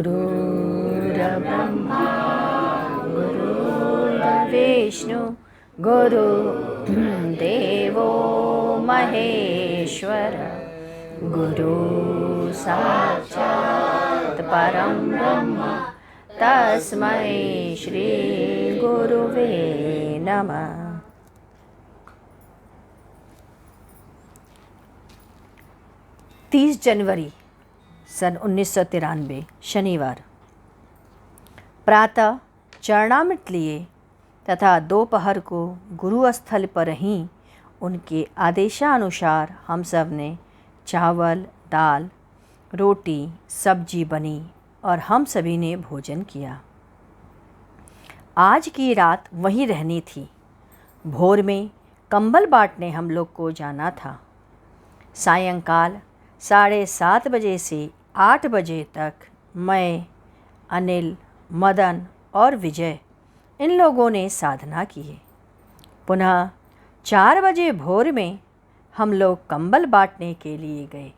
गुरुर्ब्रह्मा गुरुर्विष्णु गुरुर्देवो महेश्वर गुरु साक्षात् परं ब्रह्म तस्मै श्री गुरुवे नमः। 30 जनवरी सन 1993 शनिवार। प्रातः चरणामृत लिए तथा दोपहर को गुरुस्थल पर ही उनके आदेशानुसार हम सब ने चावल, दाल, रोटी, सब्जी बनी और हम सभी ने भोजन किया। आज की रात वहीं रहनी थी। भोर में कंबल बांटने हम लोग को जाना था। सायंकाल 7:30 बजे से 8 बजे तक मैं, अनिल, मदन और विजय इन लोगों ने साधना की है। पुनः 4 बजे भोर में हम लोग कंबल बांटने के लिए गए।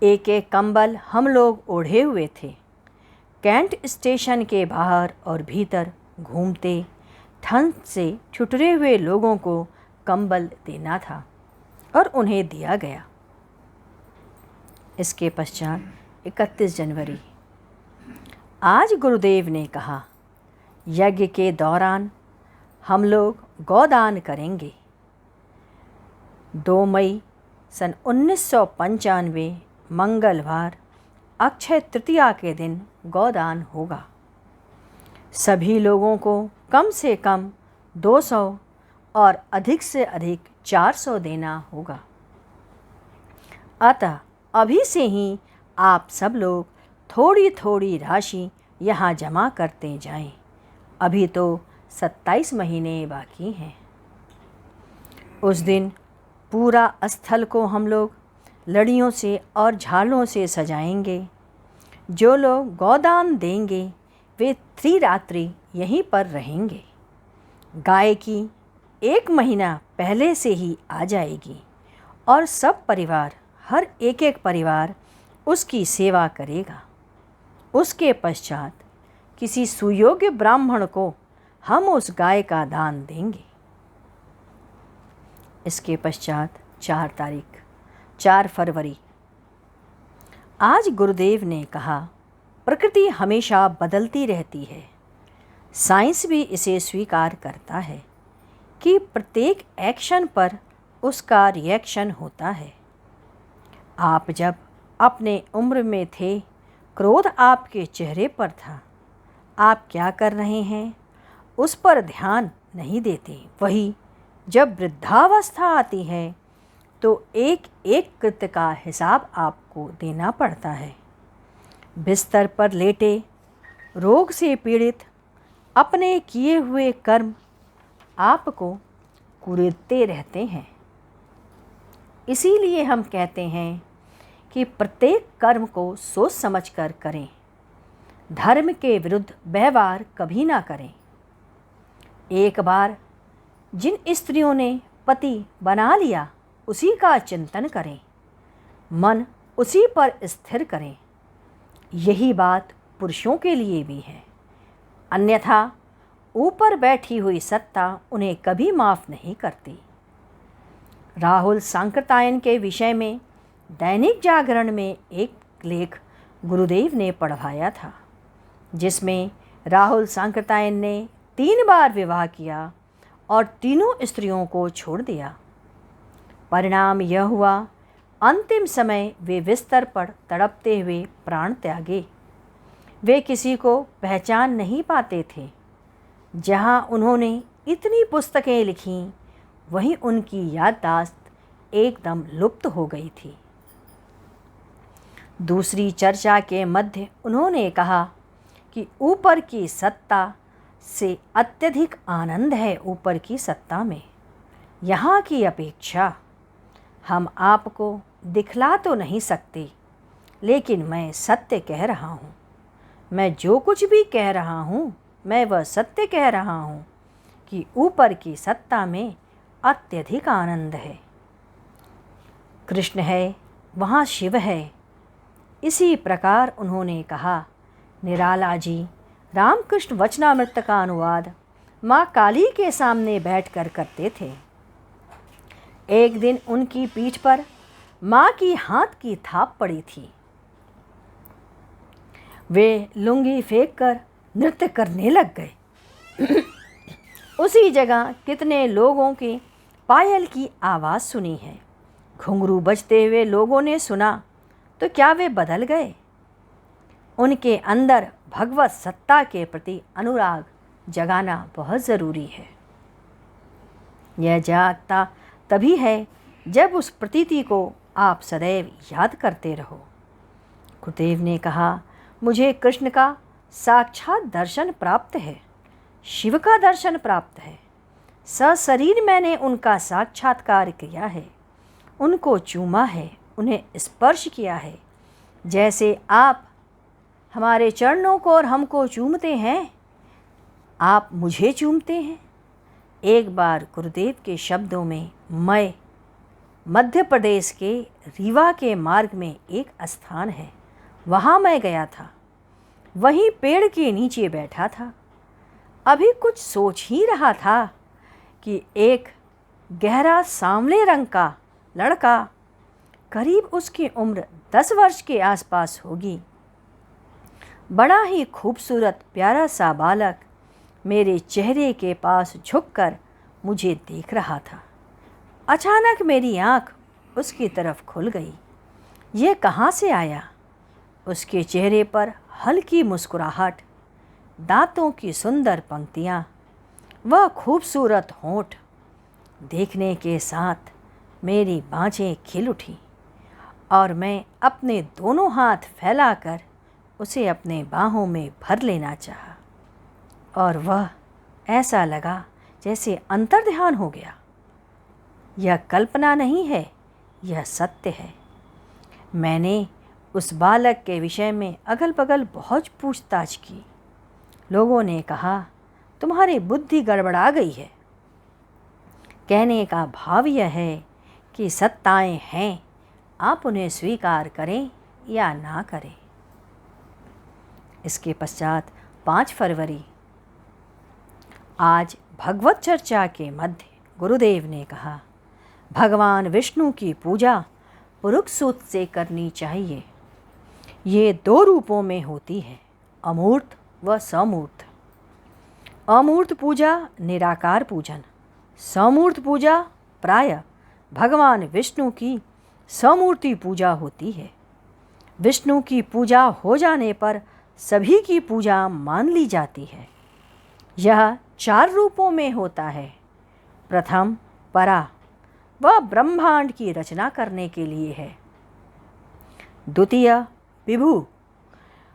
एक एक कंबल हम लोग ओढ़े हुए थे। कैंट स्टेशन के बाहर और भीतर घूमते ठंड से ठिठुरे हुए लोगों को कंबल देना था और उन्हें दिया गया। इसके पश्चात 31 जनवरी। आज गुरुदेव ने कहा, यज्ञ के दौरान हम लोग गौदान करेंगे। 2 मई सन 1995 मंगलवार अक्षय तृतीया के दिन गौदान होगा। सभी लोगों को कम से कम 200 और अधिक से अधिक 400 देना होगा। अतः अभी से ही आप सब लोग थोड़ी थोड़ी राशि यहाँ जमा करते जाएं। अभी तो 27 महीने बाकी हैं। उस दिन पूरा स्थल को हम लोग लड़ियों से और झालों से सजाएंगे। जो लोग गौदान देंगे वे त्रिरात्रि यहीं पर रहेंगे। गाय की 1 महीना पहले से ही आ जाएगी और सब परिवार, हर एक परिवार उसकी सेवा करेगा। उसके पश्चात किसी सुयोग्य ब्राह्मण को हम उस गाय का दान देंगे। इसके पश्चात 4 फरवरी। आज गुरुदेव ने कहा, प्रकृति हमेशा बदलती रहती है। साइंस भी इसे स्वीकार करता है कि प्रत्येक एक्शन पर उसका रिएक्शन होता है। आप जब अपने उम्र में थे, क्रोध आपके चेहरे पर था। आप क्या कर रहे हैं उस पर ध्यान नहीं देते। वही जब वृद्धावस्था आती है तो एक एक कृत्य का हिसाब आपको देना पड़ता है। बिस्तर पर लेटे रोग से पीड़ित अपने किए हुए कर्म आपको कुरेदते रहते हैं। इसीलिए हम कहते हैं कि प्रत्येक कर्म को सोच समझकर करें। धर्म के विरुद्ध व्यवहार कभी ना करें। एक बार जिन स्त्रियों ने पति बना लिया उसी का चिंतन करें। मन उसी पर स्थिर करें। यही बात पुरुषों के लिए भी है। अन्यथा ऊपर बैठी हुई सत्ता उन्हें कभी माफ़ नहीं करती। राहुल सांकृत्यायन के विषय में दैनिक जागरण में एक लेख गुरुदेव ने पढ़वाया था, जिसमें राहुल सांकृत्यायन ने 3 बार विवाह किया और तीनों स्त्रियों को छोड़ दिया। परिणाम यह हुआ, अंतिम समय वे बिस्तर पर तड़पते हुए प्राण त्यागे। वे किसी को पहचान नहीं पाते थे। जहाँ उन्होंने इतनी पुस्तकें लिखीं, वहीं उनकी याददाश्त एकदम लुप्त हो गई थी। दूसरी चर्चा के मध्य उन्होंने कहा कि ऊपर की सत्ता से अत्यधिक आनंद है ऊपर की सत्ता में। यहाँ की अपेक्षा हम आपको दिखला तो नहीं सकते, लेकिन मैं सत्य कह रहा हूँ। मैं जो कुछ भी कह रहा हूँ, मैं वह सत्य कह रहा हूँ कि ऊपर की सत्ता में अत्यधिक आनंद है। कृष्ण है, वहाँ शिव है। इसी प्रकार उन्होंने कहा निराला जी रामकृष्ण वचनामृत का अनुवाद माँ काली के सामने बैठकर करते थे। एक दिन उनकी पीठ पर माँ की हाथ की थाप पड़ी थी। वे लुंगी फेंककर नृत्य करने लग गए। उसी जगह कितने लोगों की पायल की आवाज़ सुनी है। घुंघरू बजते हुए लोगों ने सुना तो क्या वे बदल गए? उनके अंदर भगवत सत्ता के प्रति अनुराग जगाना बहुत ज़रूरी है। यह जागता तभी है जब उस प्रतीति को आप सदैव याद करते रहो। गुरुदेव ने कहा, मुझे कृष्ण का साक्षात दर्शन प्राप्त है, शिव का दर्शन प्राप्त है। सशरीर मैंने उनका साक्षात्कार किया है, उनको चूमा है, उन्हें स्पर्श किया है। जैसे आप हमारे चरणों को और हमको चूमते हैं, आप मुझे चूमते हैं। एक बार गुरुदेव के शब्दों में मैं मध्य प्रदेश के रीवा के मार्ग में एक स्थान है, वहाँ मैं गया था। वहीं पेड़ के नीचे बैठा था। अभी कुछ सोच ही रहा था कि एक गहरा सांवले रंग का लड़का, करीब उसकी उम्र 10 वर्ष के आसपास होगी, बड़ा ही खूबसूरत प्यारा सा बालक मेरे चेहरे के पास झुककर मुझे देख रहा था। अचानक मेरी आँख उसकी तरफ खुल गई। ये कहाँ से आया? उसके चेहरे पर हल्की मुस्कुराहट, दांतों की सुंदर पंक्तियाँ, वह खूबसूरत होंठ देखने के साथ मेरी बाँझें खिल उठी और मैं अपने दोनों हाथ फैलाकर उसे अपने बाहों में भर लेना चाहा। और वह ऐसा लगा जैसे अंतर्ध्यान हो गया। यह कल्पना नहीं है, यह सत्य है। मैंने उस बालक के विषय में अगल बगल बहुत पूछताछ की। लोगों ने कहा, तुम्हारी बुद्धि गड़बड़ा गई है। कहने का भाव यह है कि सत्ताएं हैं, आप उन्हें स्वीकार करें या ना करें। इसके पश्चात 5 फरवरी, आज भगवत चर्चा के मध्य गुरुदेव ने कहा, भगवान विष्णु की पूजा पुरुष सूत से करनी चाहिए। ये 2 रूपों में होती है, अमूर्त व समूर्त। अमूर्त पूजा निराकार पूजन, समूर्त पूजा प्रायः भगवान विष्णु की समूर्ति पूजा होती है। विष्णु की पूजा हो जाने पर सभी की पूजा मान ली जाती है। यह 4 रूपों में होता है। प्रथम परा, वह ब्रह्मांड की रचना करने के लिए है। द्वितीय विभु,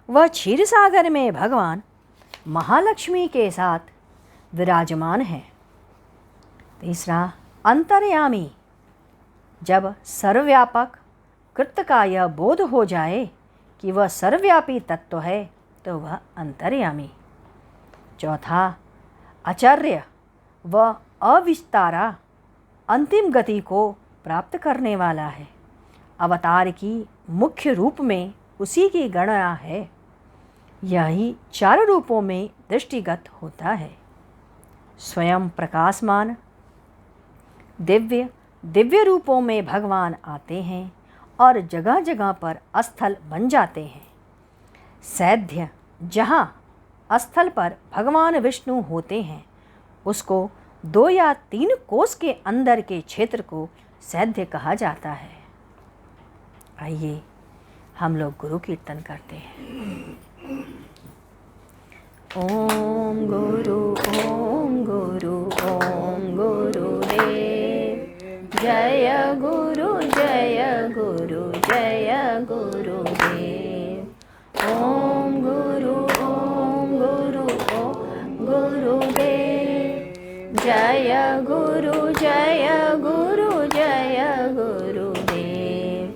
वह क्षीर सागर में भगवान महालक्ष्मी के साथ विराजमान है। तीसरा अंतर्यामी, जब सर्वव्यापक कृत का यह बोध हो जाए कि वह सर्वव्यापी तत्व है तो वह अंतर्यामी। चौथा आचार्य, वह अविस्तारा अंतिम गति को प्राप्त करने वाला है। अवतार की मुख्य रूप में उसी की गणना है। यही 4 रूपों में दृष्टिगत होता है। स्वयं प्रकाशमान दिव्य रूपों में भगवान आते हैं और जगह जगह पर स्थल बन जाते हैं। सैध्य, जहाँ स्थल पर भगवान विष्णु होते हैं उसको 2 या 3 कोस के अंदर के क्षेत्र को सैध्य कहा जाता है। आइए हम लोग गुरु कीर्तन करते हैं। ओम गुरु ओम गुरु ओम गुरुदेव, जय गुरु जय गुरु जय गुरुदेव। ओम गुरु ओम गुरु ओम गुरुदेव, जय गुरु जय गुरु जय गुरुदेव।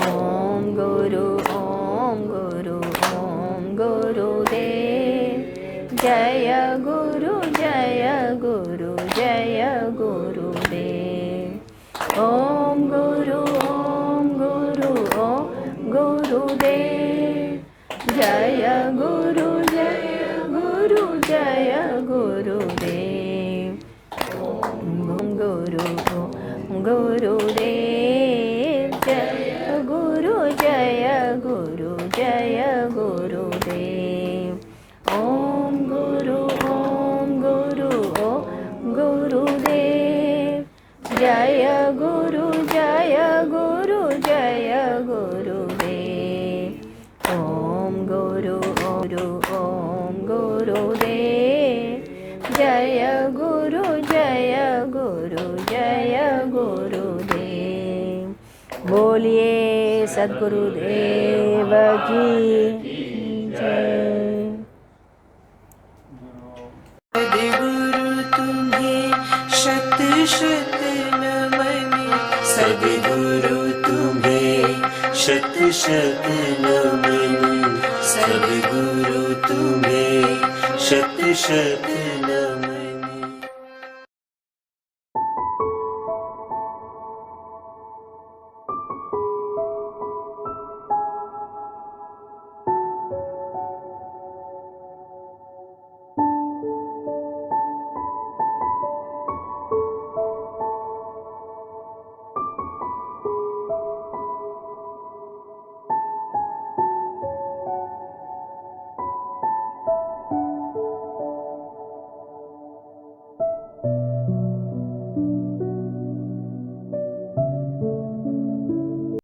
ओम गुरु ओम गुरु ओम गुरुदेव, जय गुरु जय गुरु जय गुरुदेव। ओम गुरु ओम गुरु ओम गुरुदेव, जय गुरु गुरुदेव जय गुरु जय गुरु जय गुरुदेव। ओम गुरु ओम गुरुदेव जय गुरु जय गुरुदेव। ओम गुरु ओम गुरुदेव जय गुरु जय गुरुदेव। बोलिए सद्गुरुदेव की जय। सद्गुरु तुम्हें शत शत नमन, सद्गुरु तुम्हें शत शत नमन, सद्गुरु तुम्हें शत शत